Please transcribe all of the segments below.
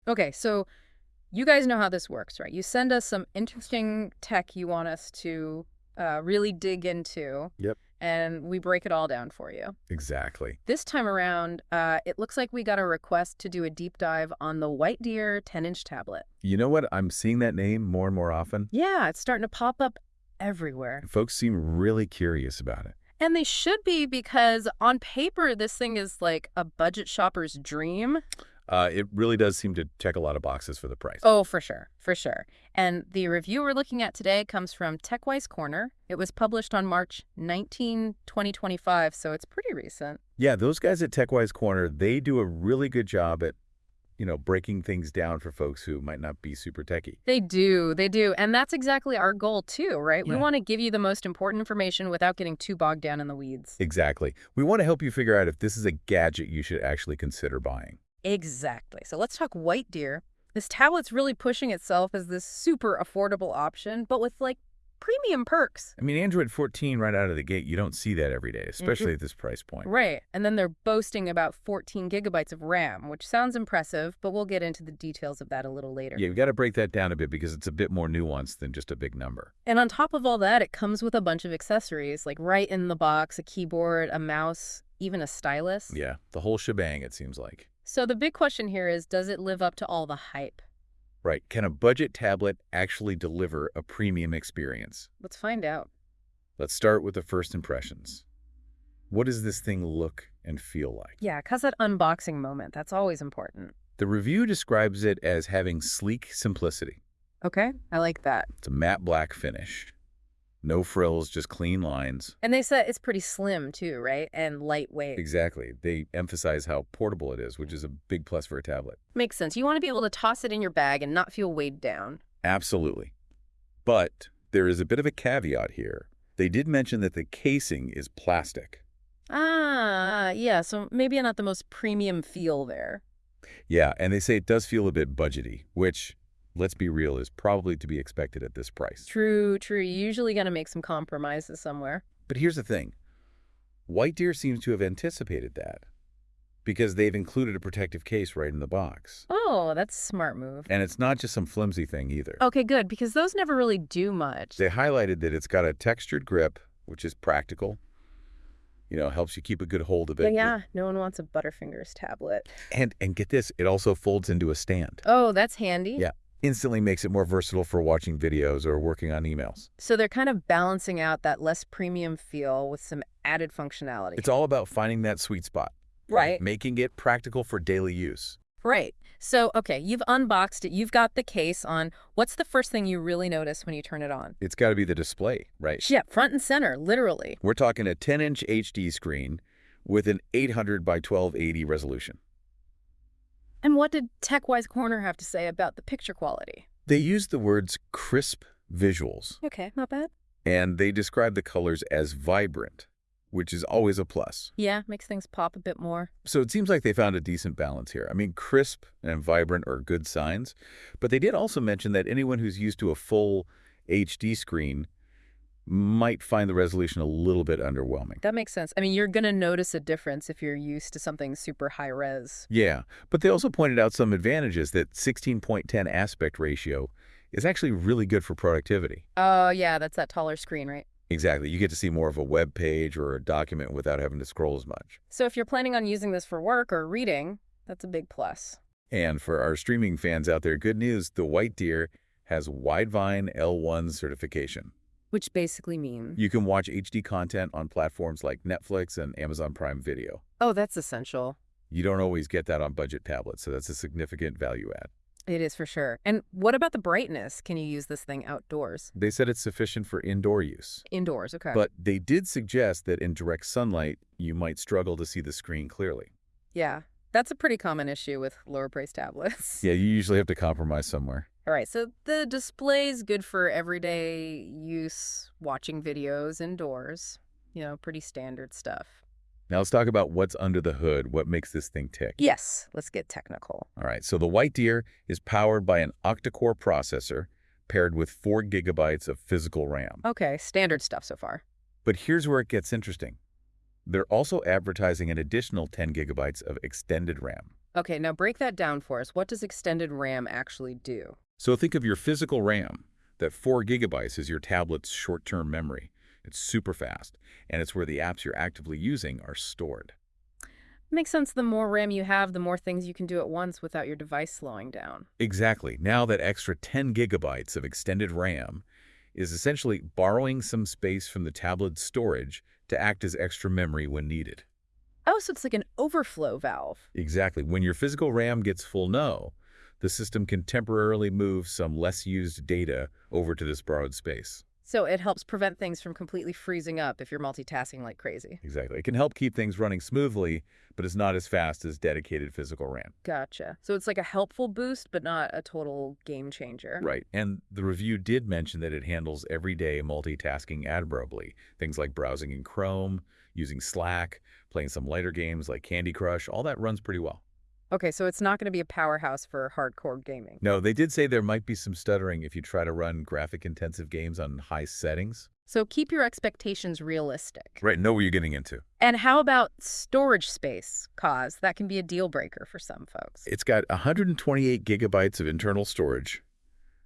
Okay, so you guys know how this works, right? You send us some interesting tech you want us to really dig into, Yep. and we break it all down for you. Exactly. This time around, it looks like we got a request to do a deep dive on the Whitedeer 10-inch tablet. You know what? I'm seeing that name more and more often. Yeah, it's starting to pop up everywhere. Folks seem really curious about it. And they should be because on paper, this thing is like a budget shopper's dream. It really does seem to check a lot of boxes for the price. Oh, for sure, for sure. And the review we're looking at today comes from TechWise Corner. It was published on March 19, 2025, so it's pretty recent. Yeah, those guys at TechWise Corner, they do a really good job at, breaking things down for folks who might not be super techy. They do, they do. And that's exactly our goal too, right? We Yeah. want to give you the most important information without getting too bogged down in the weeds. Exactly. We want to help you figure out if this is a gadget you should actually consider buying. Exactly. So let's talk Whitedeer. This tablet's really pushing itself as this super affordable option, but with like premium perks. I mean, Android 14 right out of the gate, you don't see that every day, especially at this price point. Right. And then they're boasting about 14 gigabytes of RAM, which sounds impressive, but we'll get into the details of that a little later. Yeah, we got to break that down a bit because it's a bit more nuanced than just a big number. And on top of all that, it comes with a bunch of accessories, like right in the box, a keyboard, a mouse, even a stylus. Yeah, the whole shebang, it seems like. So the big question here is, does it live up to all the hype? Right. Can a budget tablet actually deliver a premium experience? Let's find out. Let's start with the first impressions. What does this thing look and feel like? Yeah, because that unboxing moment, that's always important. The review describes it as having sleek simplicity. Okay, I like that. It's a matte black finish. No frills, just clean lines. And they said it's pretty slim too, right? And lightweight. Exactly. They emphasize how portable it is, which is a big plus for a tablet. Makes sense. You want to be able to toss it in your bag and not feel weighed down. Absolutely. But there is a bit of a caveat here. They did mention that the casing is plastic. Ah, yeah, so maybe not the most premium feel there. Yeah, and they say it does feel a bit budgety, which, let's be real, is probably to be expected at this price. True, true. You're usually going to make some compromises somewhere. But here's the thing. Whitedeer seems to have anticipated that because they've included a protective case right in the box. Oh, that's a smart move. And it's not just some flimsy thing either. Okay, good, because those never really do much. They highlighted that it's got a textured grip, which is practical. Helps you keep a good hold of it. Yeah, no one wants a Butterfingers tablet. And get this, it also folds into a stand. Oh, that's handy. Yeah. Instantly makes it more versatile for watching videos or working on emails. So they're kind of balancing out that less premium feel with some added functionality. It's all about finding that sweet spot. Right. Making it practical for daily use. Right. So, okay, you've unboxed it. You've got the case on. What's the first thing you really notice when you turn it on? It's got to be the display, right? Yeah, front and center, literally. We're talking a 10-inch HD screen with an 800 by 1280 resolution. And what did TechWise Corner have to say about the picture quality? They used the words crisp visuals, Okay, not bad. and they describe the colors as vibrant, which is always a plus. Yeah, makes things pop a bit more. So it seems like they found a decent balance here. I mean, crisp and vibrant are good signs, but they did also mention that anyone who's used to a full HD screen might find the resolution a little bit underwhelming. That makes sense. I mean, you're going to notice a difference if you're used to something super high res. Yeah, but they also pointed out some advantages that 16:10 aspect ratio is actually really good for productivity. Oh, yeah, that's that taller screen, right? Exactly. You get to see more of a web page or a document without having to scroll as much. So if you're planning on using this for work or reading, that's a big plus. And for our streaming fans out there, good news, the Whitedeer has Widevine L1 certification. Which basically means... You can watch HD content on platforms like Netflix and Amazon Prime Video. Oh, that's essential. You don't always get that on budget tablets, so that's a significant value add. It is for sure. And what about the brightness? Can you use this thing outdoors? They said it's sufficient for indoor use. Indoors, okay. But they did suggest that in direct sunlight, you might struggle to see the screen clearly. Yeah, that's a pretty common issue with lower-priced tablets. Yeah, you usually have to compromise somewhere. All right, so the display's good for everyday use, watching videos indoors. Pretty standard stuff. Now let's talk about what's under the hood, what makes this thing tick. Yes, let's get technical. All right, so the Whitedeer is powered by an Octa-Core processor paired with 4 gigabytes of physical RAM. Okay, standard stuff so far. But here's where it gets interesting. They're also advertising an additional 10 gigabytes of extended RAM. Okay, now break that down for us. What does extended RAM actually do? So think of your physical RAM. That 4 gigabytes is your tablet's short-term memory. It's super fast, and it's where the apps you're actively using are stored. Makes sense. The more RAM you have, the more things you can do at once without your device slowing down. Exactly. Now that extra 10 gigabytes of extended RAM is essentially borrowing some space from the tablet's storage to act as extra memory when needed. Oh, so it's like an overflow valve. Exactly. When your physical RAM gets full, no, the system can temporarily move some less used data over to this borrowed space. So it helps prevent things from completely freezing up if you're multitasking like crazy. Exactly. It can help keep things running smoothly, but it's not as fast as dedicated physical RAM. Gotcha. So it's like a helpful boost, but not a total game changer. Right. And the review did mention that it handles everyday multitasking admirably. Things like browsing in Chrome, using Slack, playing some lighter games like Candy Crush, all that runs pretty well. Okay, so it's not going to be a powerhouse for hardcore gaming. No, they did say there might be some stuttering if you try to run graphic-intensive games on high settings. So keep your expectations realistic. Right, know what you're getting into. And how about storage space? Cause that can be a deal breaker for some folks. It's got 128 gigabytes of internal storage,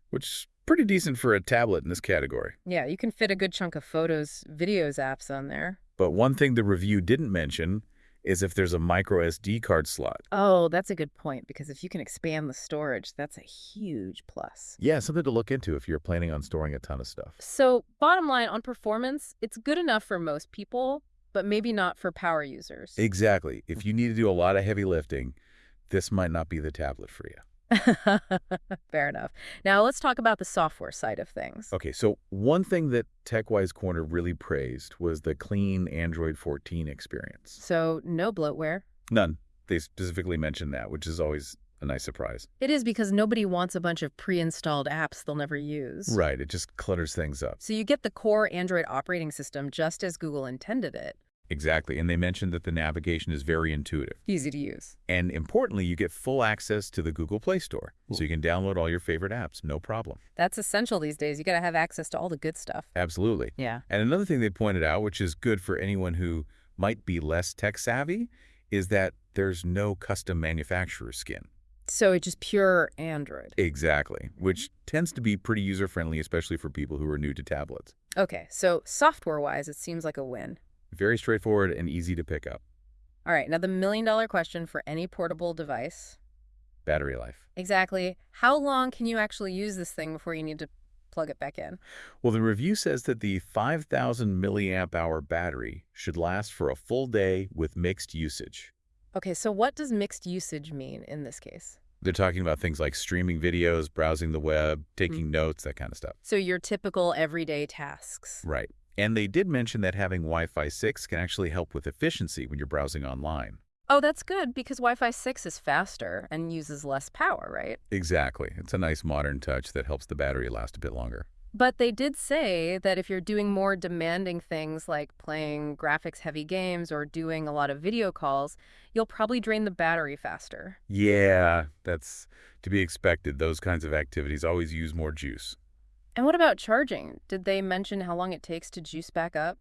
which is pretty decent for a tablet in this category. Yeah, you can fit a good chunk of photos, videos, apps on there. But one thing the review didn't mention is if there's a micro SD card slot. Oh, that's a good point, because if you can expand the storage, that's a huge plus. Yeah, something to look into if you're planning on storing a ton of stuff. So bottom line, on performance, it's good enough for most people, but maybe not for power users. Exactly. If you need to do a lot of heavy lifting, this might not be the tablet for you. Fair enough. Now let's talk about the software side of things. Okay, so one thing that TechWise Corner really praised was the clean Android 14 experience. So no bloatware. None. They specifically mentioned that, which is always a nice surprise. It is, because nobody wants a bunch of pre-installed apps they'll never use. Right, it just clutters things up. So you get the core Android operating system just as Google intended it. Exactly, and they mentioned that the navigation is very intuitive. Easy to use. And importantly, you get full access to the Google Play Store, so you can download all your favorite apps, no problem. That's essential these days. You got to have access to all the good stuff. Absolutely. Yeah. And another thing they pointed out, which is good for anyone who might be less tech-savvy, is that there's no custom manufacturer skin. So it's just pure Android. Exactly, which tends to be pretty user-friendly, especially for people who are new to tablets. Okay, so software-wise, it seems like a win. Very straightforward and easy to pick up. All right, now the million-dollar question for any portable device. Battery life. Exactly. How long can you actually use this thing before you need to plug it back in? Well, the review says that the 5,000 milliamp hour battery should last for a full day with mixed usage. Okay, so what does mixed usage mean in this case? They're talking about things like streaming videos, browsing the web, taking notes, that kind of stuff. So your typical everyday tasks. Right. And they did mention that having Wi-Fi 6 can actually help with efficiency when you're browsing online. Oh, that's good, because Wi-Fi 6 is faster and uses less power, right? Exactly. It's a nice modern touch that helps the battery last a bit longer. But they did say that if you're doing more demanding things like playing graphics-heavy games or doing a lot of video calls, you'll probably drain the battery faster. Yeah, that's to be expected. Those kinds of activities always use more juice. And what about charging? Did they mention how long it takes to juice back up?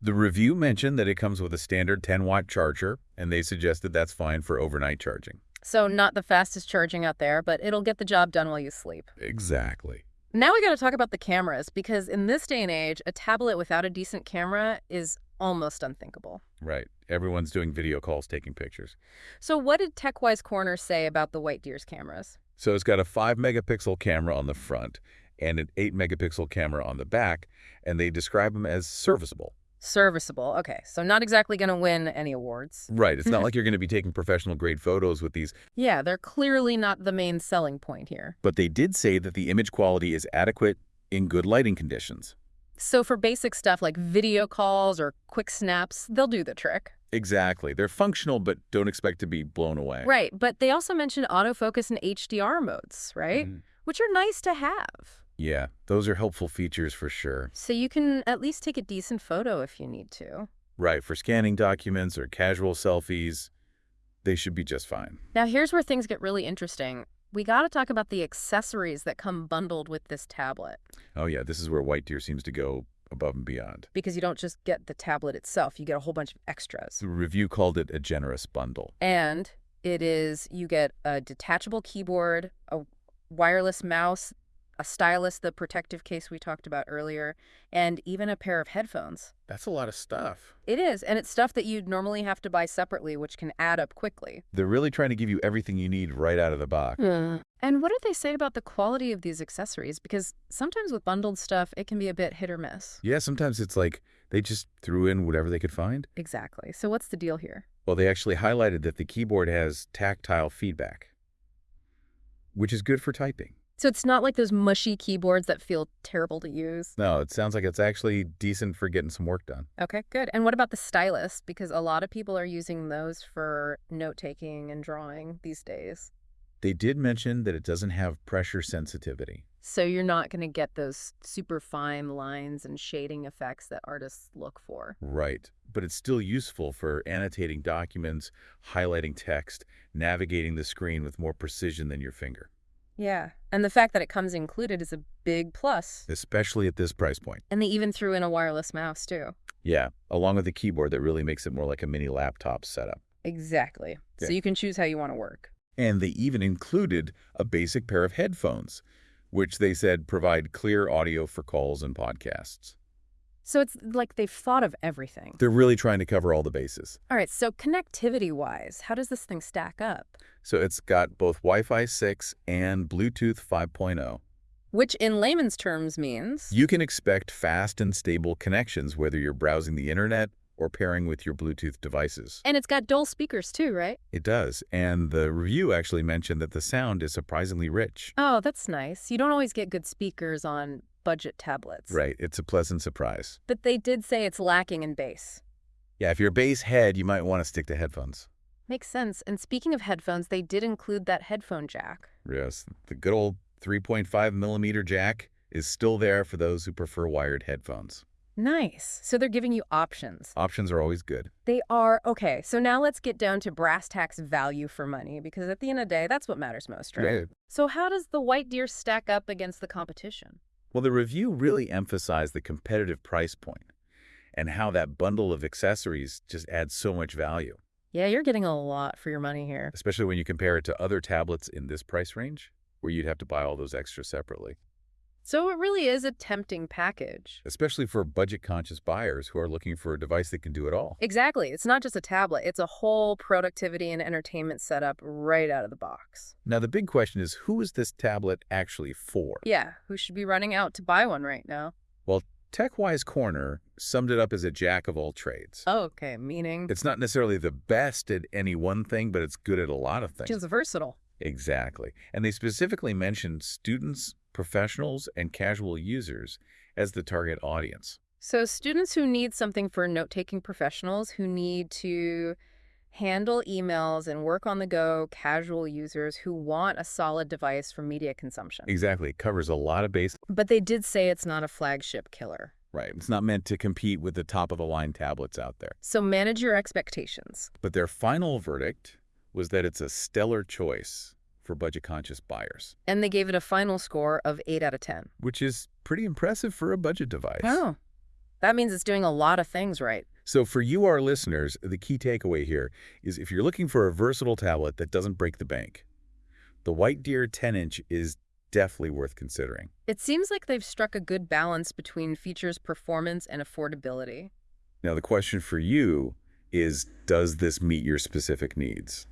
The review mentioned that it comes with a standard 10-watt charger, and they suggested that's fine for overnight charging. So not the fastest charging out there, but it'll get the job done while you sleep. Exactly. Now we got to talk about the cameras, because in this day and age, a tablet without a decent camera is almost unthinkable. Right. Everyone's doing video calls, taking pictures. So what did TechWise Corner say about the Whitedeer's cameras? So it's got a 5-megapixel camera on the front and an 8-megapixel camera on the back, and they describe them as serviceable. Serviceable. Okay, so not exactly going to win any awards. Right. It's not like you're going to be taking professional-grade photos with these. Yeah, they're clearly not the main selling point here. But they did say that the image quality is adequate in good lighting conditions. So for basic stuff like video calls or quick snaps, they'll do the trick. Exactly. They're functional, but don't expect to be blown away. Right, but they also mentioned autofocus and HDR modes, right? Which are nice to have. Yeah, those are helpful features for sure. So you can at least take a decent photo if you need to. Right, for scanning documents or casual selfies, they should be just fine. Now here's where things get really interesting. We got to talk about the accessories that come bundled with this tablet. Oh yeah, this is where Whitedeer seems to go above and beyond. Because you don't just get the tablet itself, you get a whole bunch of extras. The review called it a generous bundle. And You get a detachable keyboard, a wireless mouse, a stylus, the protective case we talked about earlier, and even a pair of headphones. That's a lot of stuff. It is, and it's stuff that you'd normally have to buy separately, which can add up quickly. They're really trying to give you everything you need right out of the box. And what do they say about the quality of these accessories? Because sometimes with bundled stuff, it can be a bit hit or miss. Yeah, sometimes it's like they just threw in whatever they could find. Exactly. So what's the deal here? Well, they actually highlighted that the keyboard has tactile feedback, which is good for typing. So it's not like those mushy keyboards that feel terrible to use. No, it sounds like it's actually decent for getting some work done. Okay, good. And what about the stylus? Because a lot of people are using those for note-taking and drawing these days. They did mention that it doesn't have pressure sensitivity. So you're not going to get those super fine lines and shading effects that artists look for. Right. But it's still useful for annotating documents, highlighting text, navigating the screen with more precision than your finger. Yeah, and the fact that it comes included is a big plus. Especially at this price point. And they even threw in a wireless mouse, too. Yeah, along with the keyboard that really makes it more like a mini laptop setup. Exactly. So Okay. you can choose how you want to work. And they even included a basic pair of headphones, which they said provide clear audio for calls and podcasts. So it's like they've thought of everything. They're really trying to cover all the bases. All right, so connectivity-wise, how does this thing stack up? So it's got both Wi-Fi 6 and Bluetooth 5.0. Which in layman's terms means... You can expect fast and stable connections whether you're browsing the internet or pairing with your Bluetooth devices. And it's got dual speakers too, right? It does, and the review actually mentioned that the sound is surprisingly rich. Oh, that's nice. You don't always get good speakers on budget tablets. Right, it's a pleasant surprise. But they did say it's lacking in bass. Yeah, if you're a bass head, you might want to stick to headphones. Makes sense. And speaking of headphones, they did include that headphone jack. Yes, the good old 3.5 millimeter jack is still there for those who prefer wired headphones. Nice. So they're giving you options. Options are always good. They are. Okay, so now let's get down to brass tacks value for money, because at the end of the day, that's what matters most, right? Yeah. So how does the Whitedeer stack up against the competition? Well, the review really emphasized the competitive price point and how that bundle of accessories just adds so much value, Yeah, you're getting a lot for your money here. especially when you compare it to other tablets in this price range where you'd have to buy all those extras separately, So it really is a tempting package. especially for budget-conscious buyers who are looking for a device that can do it all. Exactly. It's not just a tablet. It's a whole productivity and entertainment setup right out of the box. Now, the big question is, who is this tablet actually for? Yeah, who should be running out to buy one right now? Well, TechWise Corner summed it up as a jack of all trades. Oh, okay, meaning It's not necessarily the best at any one thing, but it's good at a lot of things. just versatile. Exactly. And they specifically mentioned students, professionals, and casual users as the target audience. So students who need something for note-taking professionals who need to handle emails and work on the go, casual users who want a solid device for media consumption. Exactly. It covers a lot of base. But they did say it's not a flagship killer. Right. It's not meant to compete with the top-of-the-line tablets out there. So manage your expectations. But their final verdict was that it's a stellar choice for budget-conscious buyers, And they gave it a final score of 8 out of 10. which is pretty impressive for a budget device. Oh, that means it's doing a lot of things right. So for you, our listeners, the key takeaway here is if you're looking for a versatile tablet that doesn't break the bank, the Whitedeer 10-inch is definitely worth considering. It seems like they've struck a good balance between features, performance, and affordability. Now, the question for you is, does this meet your specific needs?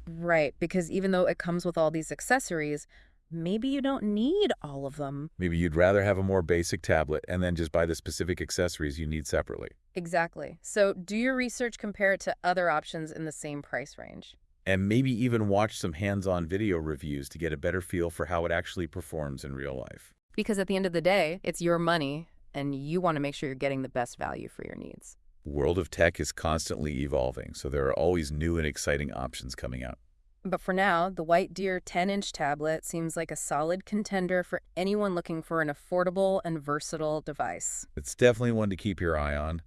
Right, because even though it comes with all these accessories, maybe you don't need all of them. Maybe you'd rather have a more basic tablet and then just buy the specific accessories you need separately. Exactly. So do your research, compare it to other options in the same price range. And maybe even watch some hands-on video reviews to get a better feel for how it actually performs in real life. Because at the end of the day, it's your money, and you want to make sure you're getting the best value for your needs. The world of tech is constantly evolving, so there are always new and exciting options coming out. But for now, the Whitedeer 10-inch tablet seems like a solid contender for anyone looking for an affordable and versatile device. It's definitely one to keep your eye on.